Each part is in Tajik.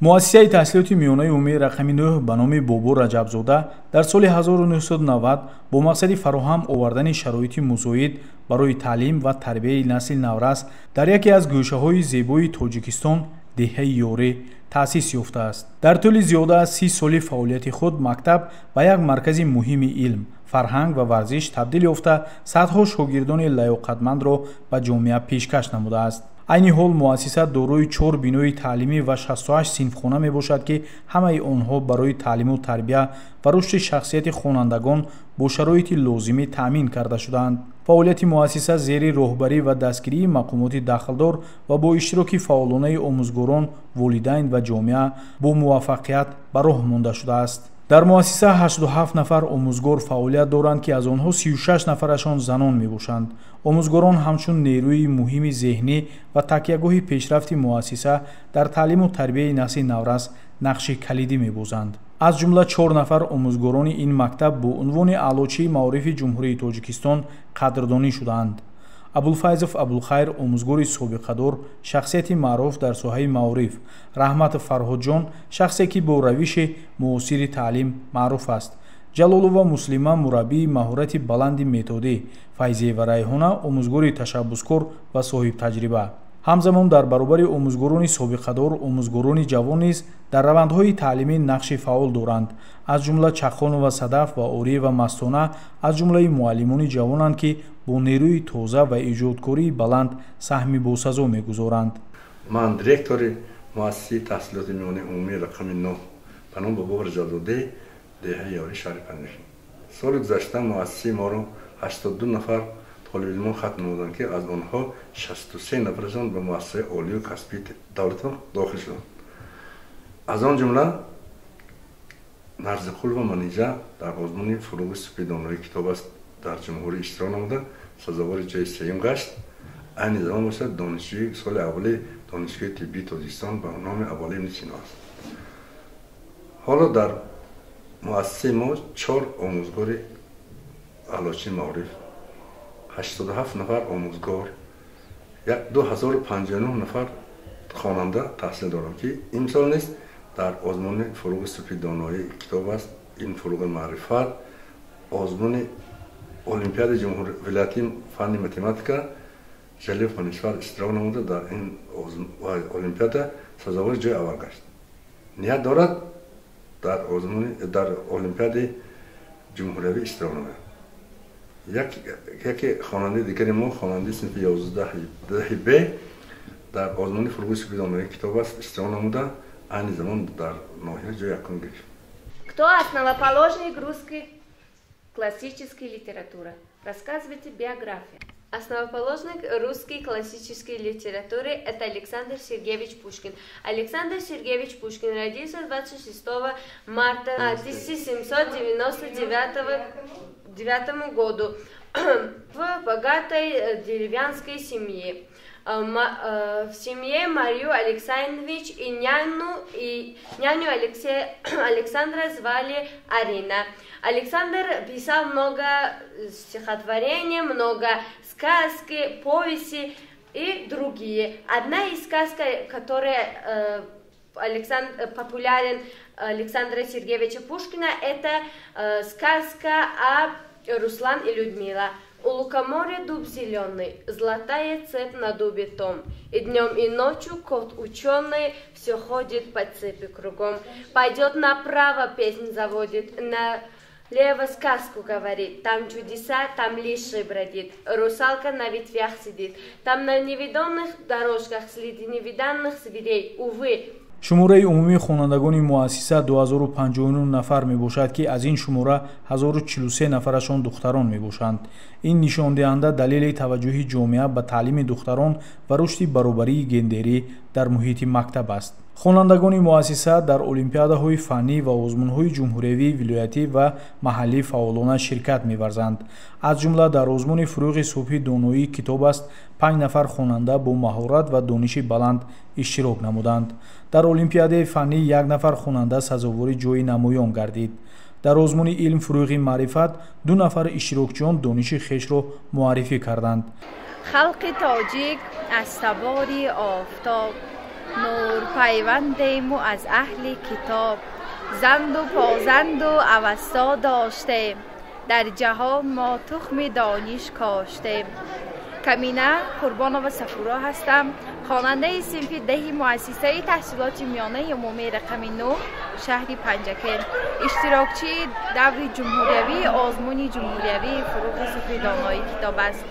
муассисаи таҳсилоти миёнаи умумии рақами 9 ба номи Бобур Раҷабзода дар соли 1990 бо мақсади фароҳам овардани шароити музоид барои таълим ва тарбияи насли наврас дар яке аз гӯшаҳои зебои Тоҷикистон деҳаи Ёрӣ таъсис ёфтааст. Дар тӯли зиёда аз 30 соли фаъолияти худ мактаб ба як маркази муҳими илм, фарҳанг ва варзиш табдил ёфта садҳо шогирдони лаёқатмандро ба ҷомеа пешкаш намудааст. айни ҳол муассиса дорои 4 бинои таълимӣ ва 68 синфхона мебошад ки ҳамаи онҳо барои таълиму тарбия ва рушди шахсияти хонандагон бо шароити лозимӣ таъмин карда шудаанд. фаъолияти муассиса зери роҳбарӣ ва дастгирии мақомоти дахлдор ва бо иштироки фаъолонаи омӯзгорон, волидайн ва ҷомеа бо муваффақият ба роҳ монда шудааст. дар муассиса 87 нафар омӯзгор фаъолият доранд ки аз онҳо 36 нафарашон занон мебошанд. омӯзгорон ҳамчун нерӯи муҳими зеҳнӣ ва такягоҳи пешрафти муассиса дар таълиму тарбияи насли наврас нақши калидӣ мебозанд. аз ҷумла 4 нафар омӯзгорони ин мактаб бо унвони аълочии маорифи ҷумҳурии Тоҷикистон қадрдонӣ шудаанд. Абулфайзов Абулхайр омӯзгори собиқадор, шахсияти маъруф дар соҳаи маориф. Раҳмат Фарҳодҷон шахсе ки бо равиши муосири таълим маъруф аст. Ҷалолова Муслима мураббии маҳорати баланди методӣ. Файзиева Райҳона омӯзгори ташаббускор ва соҳибтаҷриба. ҳамзамон дар баробари омӯзгорони собиқадор омӯзгорони ҷавон низ дар равандҳои таълимӣ нақши фаъол доранд. аз ҷумла Чахонова Садаф ва Ориева Мастона аз ҷумлаи муаллимони ҷавонанд ки бо нерӯи тоза ва иҷодкории баланд саҳми босазо мегузоранд. ман директори муассисаи таҳсилоти миёнаи умумии рақами 9 ба номи Бобур Раҷабзода деҳаи Ёрӣ шаҳри Панҷшир. соли гузашта муассисаи моро 82 нафар طالب‌علمون ختم نمودند که از آنها 63 نفرشان به مؤسسه عالی و کسبی دولت داخل شدند. از آن جمله نرزقل و منیجه در آزمون فروغ سپیدانوی کتاب است در جمهوری اشتراک نموده سزاوار جای سیوم گشت. عین زمان باشد دانشجوی سال اولی دانشگاه طبی تاجیکستان به نام ابوعلی ابن سینا است. حالا در مؤسسه ما 4 آموزگار اعلاچی معارف 87 نفر آموزگار 2059 نفر خواننده تحصیل دارم که امسال نیست در آزمون فروغ سپیدانوی کتاب است. این فروغ معرفت آزمون المپیاد جمهوری ولایتی فن متماتیکا جلیل فانیشور اشتراک نموده در این المپیاد سزاوار جای اول گشت. نیت دارد در آزمون در المپیاد جمهوری اشتراک نموده. یکی خواننده دیگری ما خواننده صنف 11 ب در آزمون فروغ سپیدانوی کتاب است اشتراک نموده عین زمان در ناحیه جای یکم گرفت. Кто основоположник русской классической литературы? Рассказывайте биографию. Основоположник русской классической литературы – это Александр Сергеевич Пушкин. Александр Сергеевич Пушкин родился 26 марта 1799 году в богатой деревенской семье. В семье Марию Александрович и няню Александра звали Арина. Александр писал много стихотворений, много сказки, повести и другие. Одна из сказок, которая популярен Александра Сергеевича Пушкина, это сказка о Руслан и Людмила. У лукоморья дуб зеленый, золотая цепь на дубе том. И днем и ночью кот ученый все ходит по цепи кругом. Пойдет направо, песнь заводит, налево сказку говорит. Там чудеса, там лиший бродит, русалка на ветвях сидит. Там на невиданных дорожках следы невиданных зверей, увы. шумораи умумии хонандагони муассиса 2059 нафар мебошад ки аз ин шумора 1043 нафарашон духтарон мебошанд. ин нишондиҳанда далели таваҷҷӯҳи ҷомеа ба таълими духтарон ва рушди баробарии гендерӣ дар муҳити мактаб аст. хонандагони муассиса дар олимпиадаҳои фаннӣ ва озмунҳои ҷумҳуриявӣ вилоятӣ ва маҳаллӣ фаъолона ширкат меварзанд. аз ҷумла дар озмуни фурӯғи субҳи доноии китоб аст 5 нафар хонанда бо маҳорат ва дониши баланд иштирок намуданд. дар олимпиадаи фаннӣ 1 нафар хонанда сазовори ҷои намоён гардид. дар озмуни илм фурӯғи маърифат 2 нафар иштирокчиён дониши хешро муаррифӣ карданд. халқи тоҷик аз табори офтоб نور پیوندیم و از اهل کتاب زند و پازند و اوستا داشتیم در جهان ما تخم دانش کاشتیم. کمینه قربان و صفورا هستم، خواننده صنف ده مؤسسه تحصیلات میانه عمومی رقم 9 شهر پنجکل، اشتراکچی دور جمهوریوی آزمون جمهوریوی فروغ صفحه دانایی کتاب است.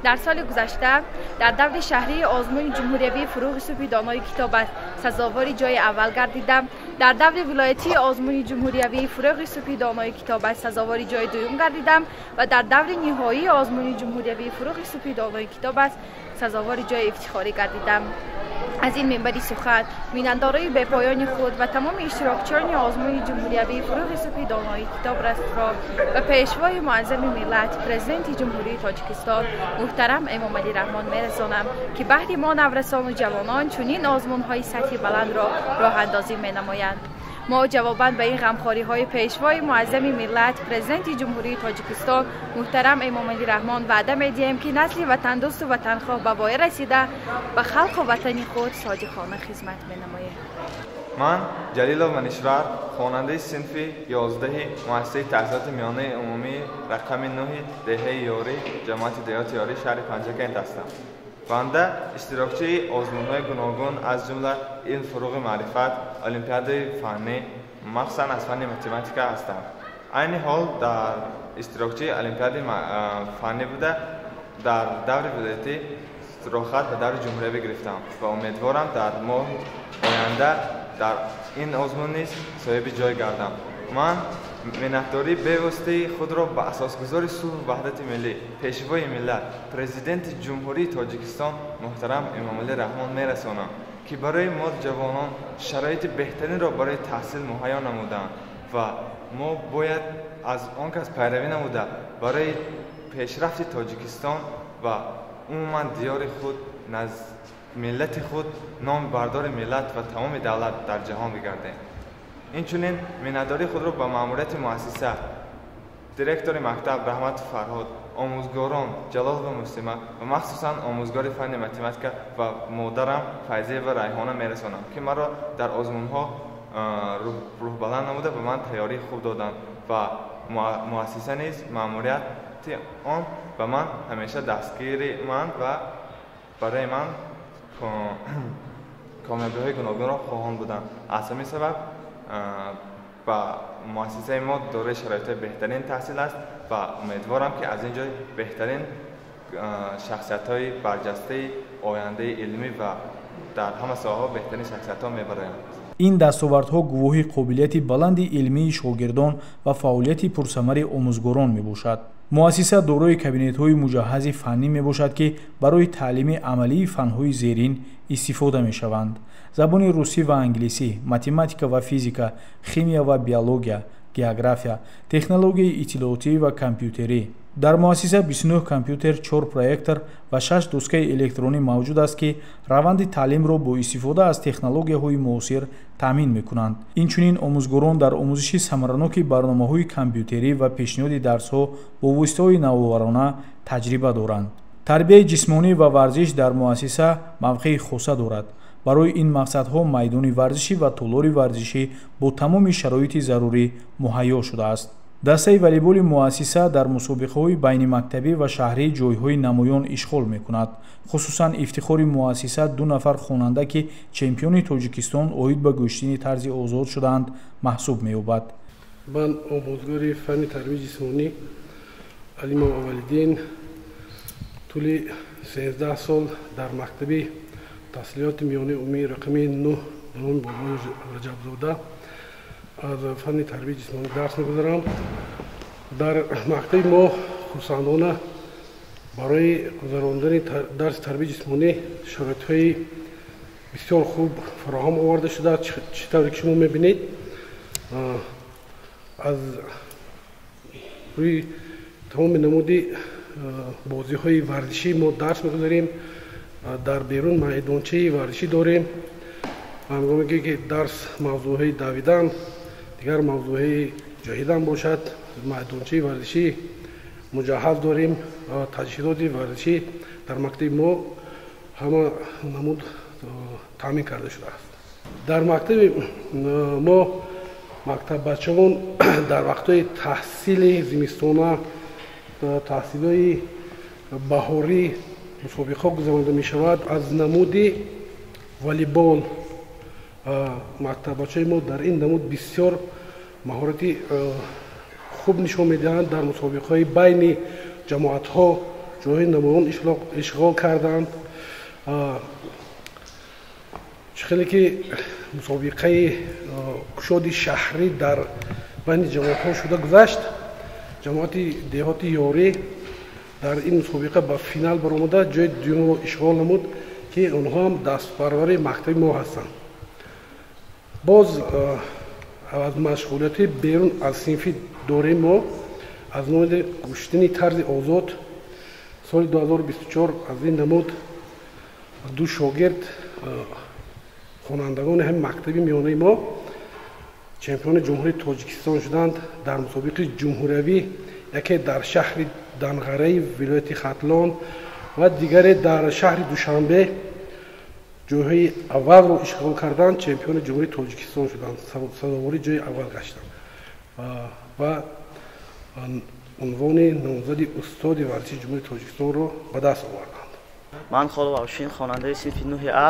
در سال گذشته در دور شهری آزمون جمهوریوی فروغ صفحه دانایی کتاب است سزاوار جای اول گردیدم. در دور ولایتی آزمون جمهوریوی فروغ صفحه دانایی کتاب است سزاوار جای دوم گردیدم و در دور نهایی آزمون جمهوریوی فروغ صفحه دانایی کتاب است سزاوار جای افتخاری گردیدم. از این منبری سخن بینندارای به پایان خود و تمام اشتراکچیان آزمون جمهوریوی فروغ صفحه دانایی کتاب را و پیشوای معظم ملت پرزیدنت جمهوری تاجیکستان محترم امام علی رحمان میرسانم که بهر ما نورسان و جوانان چنین آزمون‌های سطح بلند را راه اندازی می‌نمایند. ما جواباً به این غمخوری‌های پیشوای معظم ملت پرزیدنت جمهوری تاجیکستان محترم امام علی رحمان وعده می‌دهیم که نسل وطن دوست و وطنخواه به وای رسیده به خلق و وطن خود صادقانه خدمت می‌نماید. من جلیل منیشور خواننده صنف 11 مؤسسه تحصیلات میانه عمومی رقم 9 دهه یاری جماعت دیات یاری شهر پنجکل هستم. بنده اشتراکچی آزمون‌های گوناگون از جمله علم فروغ معرفت، المپیاد فنی، مخصوصاً از فن متماتیکا هستم. این حال در اشتراکچی المپیاد فنی بوده در دور ولایتی استراحت به دور جمهوریوی گرفتم و امیدوارم در ماه آینده در این آزمون نیز صاحب جای گردم. من منتداری بیوسته خود را به اساسگذار صلح و وحدت ملی پیشوای ملت پرزیدنت جمهوری تاجیکستان محترم امام علی رحمان میرسانم که برای ما جوانان شرایط بهترین را برای تحصیل مهیا نمودند و ما باید از آن کس پیروی نموده برای پیشرفت تاجیکستان و عموما دیار خود نزد ملت خود نام بردار ملت و تمام دولت در جهان بگردیم. اینچنین منتداری خود را به ماموریت مؤسسه، دیرکتور مکتب رحمت فرهاد، آموزگاران جلال و مسلمه و مخصوصاً آموزگار فن متماتیکا و مادرم فیضه و ریحانه میرسانم که مرا در آزمون‌ها روح بلند نموده و من تیاری خوب دادند و مؤسسه نیز ماموریت آن و من همیشه دستگیر من و برای من کامیابی‌های گوناگون را خواهان بودند. از همین سبب با مؤسسه ما دارای شرایط بهترین تحصیل است و امیدوارم که از اینجا بهترین شخصیت‌های برجسته آینده علمی و در همه ساحه‌ها بهترین شخصیت‌ها می‌برند. این دستاوردها گواهی قابلیت بلندی علمی شاگردان و فعالیت پرثمر آموزگاران میباشد. مؤسسه دارای کابینت‌های مجهز فنی میباشد که برای تعلیم عملی فن‌های زیرین استفاده میشوند. زبان روسی و انگلیسی، متماتیکا و فیزیکا، خیمیا و بیولوژیا، گئوگرافیا، تکنولوژی اطلاعاتی و کامپیوتری. در مؤسسه 29 کامپیوتر، 4 پروژکتور و 6 دسته الکترونی موجود است که روند تعلیم را با استفاده از تکنولوژی‌های معاصر تامین می‌کنند. اینچنین آموزگاران در آموزش ثمرناک برنامه‌های کامپیوتری و پیشنهاد درس‌ها با واسطه‌های نوآورانه تجربه دارند. تربیت جسمانی و ورزش در مؤسسه موقع خاصه دارد. برای این مقصدها میدان ورزشی و تالار ورزشی با تمام شرایط ضروری مهیا شده است. دسته والیبال مؤسسه در مسابقه‌های بین مکتبی و شهری جایهای نمایان اشغال می‌کند. خصوصاً افتخار مؤسسه 2 نفر خواننده که چمپیون تاجیکستان اوید به گشتن طرز آزاد شدند محسوب می‌یابد. من آموزگار فن تربیت جسمانی علی مولیدین طول 13 سال در مکتب تحصیلات میانه عمومی رقم 9 نام بابای رجب زاده از فن تربیت جسمانی درس می‌گذارم. در مکتب ما خصوصاً برای گذراندن درس تربیت جسمانی شرایط‌های بسیار خوب فراهم آورده شده. چطور که شما می‌بینید از روی تمام نمودی بازی‌های ورزشی ما درس می‌گذاریم. در بیرون میدانچه ورزشی داریم. هنگامی که درس موضوعی دویدن دیگر موضوعی جهیدن باشد میدانچه ورزشی مجهز داریم. تجهیزات ورزشی در مکتب ما همه نمود таъмин карда шудааст. дар мактаби мо мактаббачавон дар вақтҳои таҳсили зимистона таҳсилҳои баҳорӣ мусобиқаҳо гузаронида мешавад. аз намуди волейбол мактаббачаи мо дар ин намуд бисёр маҳорати хуб нишон медиҳанд. дар мусобиқаҳои байни ҷамоатҳо ҷойҳои намоён ишғол карданд. хеле ки мусобиқаи кушоди шаҳрӣ дар байни ҷамоатҳо шуда гузашт. ҷамоати деҳоти ёрӣ дар ин мусобиқа ба финал баромада ҷои дуюмро ишғол намуд ки онҳо ҳам дастпарвари мактаби мо ҳастанд. боз аз машғулияти берун аз синфи дорем мо аз номади куштани тарзи озод соли 2024 аз ин намуд ду шогирд хонандагони ҳам мактаби миёнаи мо чемпиони ҷумҳурии тоҷикистон шуданд. дар мусобиқи ҷумҳуриявӣ яке дар шаҳри данғараи вилояти хатлон ва дигаре дар шаҳри душанбе ҷойҳои аввалро ишғол карданд. чемпиони ҷумҳурии тоҷикистон шуданд, сазовори ҷои аввал гаштанд ва унвони номзади устоди варзиши ҷумҳурии тоҷикистонро ба даст оварданд. ман холов авшин хонандаи синфи 9А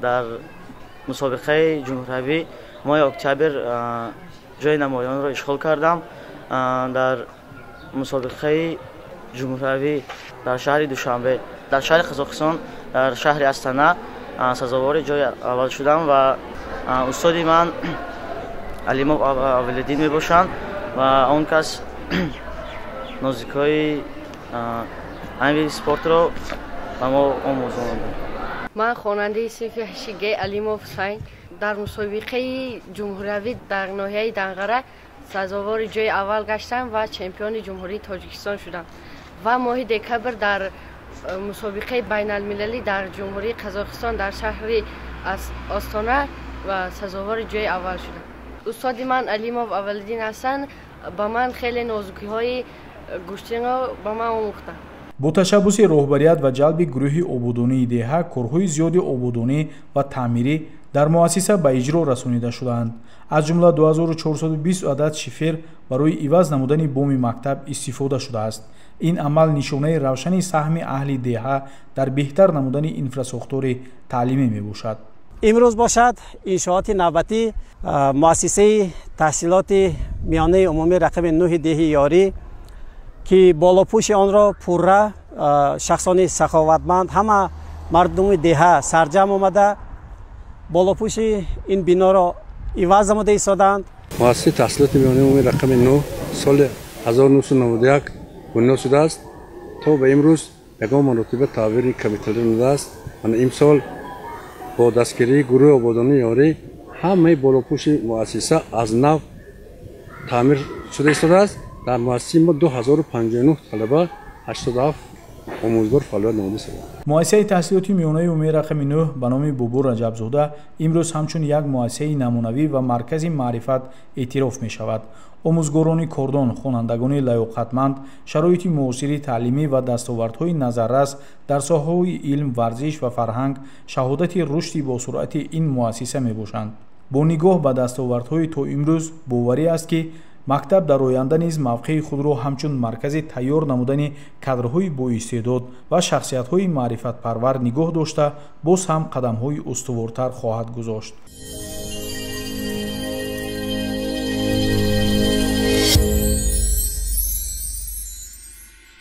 дар мусобиқаи ҷумҳуриявӣ моҳи октябр ҷои намоёнро ишғол кардам. дар мусобиқаи ҷумҳуриявӣ дар шаҳри душанбе дар шаҳри қазоқистон дар шаҳри астана сазовори ҷои аввал шудам ва устоди ман алимов аввалиддин мебошанд ва он кас нозикҳои ҳамин спортро ба мо омӯзонд. ман хонандаи синфи 8Г Алимов Ҳусайн дар мусобиқаи ҷумҳуриявӣ дар ноҳияи Данғара сазовори ҷои аввал гаштам ва чемпиони ҷумҳурии Тоҷикистон шудам ва моҳи декабр дар мусобиқаи байналмилалӣ дар ҷумҳурии Қазоқистон дар шаҳри Остона ва сазовори ҷои аввал шудам. устоди ман Алимов Аввалиддин ҳастанд. ба ман хеле нозукиҳои гӯштиро ба ман омӯхтанд. бо ташаббуси роҳбарият ва ҷалби гурӯҳи ободонии деҳа корҳои зиёди ободонӣ ва таъмирӣ дар муассиса ба иҷро расонида шуданд. аз ҷумла 2420 адад шифер барои иваз намудани боми мактаб истифода шудааст. ин амал нишонаи равшани саҳми аҳли деҳа дар беҳтар намудани инфрасохтори таълимӣ мебошад. имрӯз бошад иншооти навбатӣ муассисаи таҳсилоти миёнаи умумӣ рақами 9 деҳи ёрӣ ки болопӯши онро пурра шахсони саховатманд ҳама мардуми деҳа сарҷамъ омада болопӯши ин биноро иваз намуда истоданд. муассисаи таҳсилоти миёнаи умумӣ рақами 9 соли 1991 бунёд шудааст. то ба имрӯз ягон маротиба таъвири камиталӣ намудааст. ана имсол бо дастгирии гурӯҳи ободонии ёрӣ ҳамаи болопӯши муассиса аз нав таъмир шуда истодааст. дар муассисаи мо 2059 талаба 87 омӯзгор фаъолият намуда истоданд. муассисаи таҳсилоти миёнаи умумии рақами 9 ба номи Бобур Раҷабзода имрӯз ҳамчун як муассисаи намунавӣ ва маркази маърифат эътироф мешавад. омӯзгорони кордон, хонандагони лаёқатманд, шароити муосири таълимӣ ва дастовардҳои назаррас дар соҳаҳои илм, варзиш ва фарҳанг шаҳодати рушди босуръати ин муассиса мебошанд. бо нигоҳ ба дастовардҳои то имрӯз боварӣ аст ки мактаб дар оянда низ мавқеи худро ҳамчун маркази тайёр намудани кадрҳои боистеъдод ва шахсиятҳои маърифатпарвар нигоҳ дошта боз ҳам қадамҳои устувортар хоҳад гузошт.